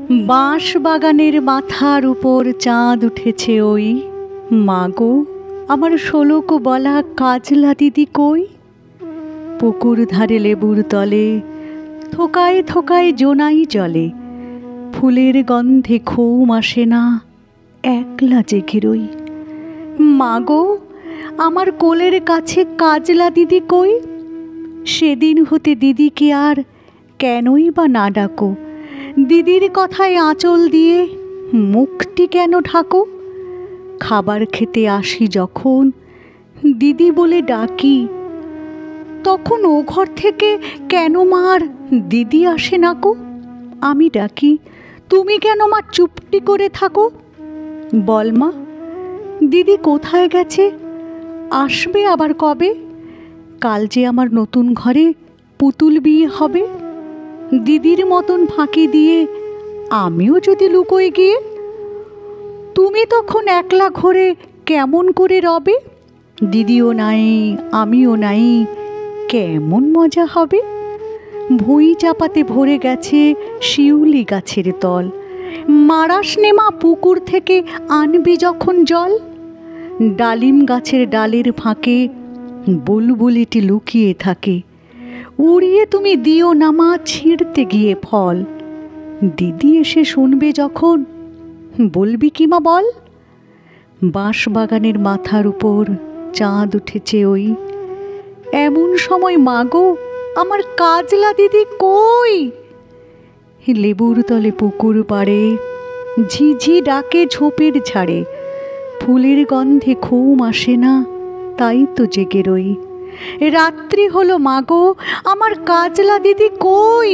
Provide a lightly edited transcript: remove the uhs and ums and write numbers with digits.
বাঁশ বাগানের মাথার উপর চাঁদ উঠেছে ওই। মাগো আমার শোলক বলা কাজলা দিদি কই? পুকুর ধারে লেবুর তলে থোকায় থোকায় জোনাই জলে, ফুলের গন্ধে ঘুম আসে না, একলা জেগে রই। মাগো আমার কোলের কাছে কাজলা দিদি কই? সেদিন হতে দিদিকে আর কেনই বা না ডাকো? দিদির কথায় আঁচল দিয়ে মুখটি কেন ঢাকো? খাবার খেতে আসি যখন দিদি বলে ডাকি, তখন ও ঘর থেকে কেন মার দিদি আসে না কো? আমি ডাকি, তুমি কেন মা চুপটি করে থাকো? বল মা, দিদি কোথায় গেছে? আসবে আবার কবে? কাল যে আমার নতুন ঘরে পুতুল বিয়ে হবে। দিদির মতন ফাঁকি দিয়ে আমিও যদি লুকোয় গিয়ে, তুমি তখন একলা ঘরে কেমন করে রবে? দিদিও নাই আমিও নাই, কেমন মজা হবে। ভুঁই চাপাতে ভরে গেছে শিউলি গাছের তল, মারাস নেমা পুকুর থেকে আনবি যখন জল। ডালিম গাছের ডালের ফাঁকে বুলবুলিটি লুকিয়ে থাকে, উড়িয়ে তুমি দিও নামা ছিঁড়তে গিয়ে ফল। দিদি এসে শুনবে যখন, বলবি কি মা বল? বাঁশ বাগানের মাথার উপর চাঁদ উঠেছে ওই। এমন সময় মাগো আমার কাজলা দিদি কই? লেবুর তলে পুকুর পাড়ে ঝিঝি ডাকে ঝোপের ঝাড়ে, ফুলের গন্ধে ঘুম আসে না, তাই তো জেগে রই। রাত্রি হলো মাগো আমার কাজলা দিদি কই?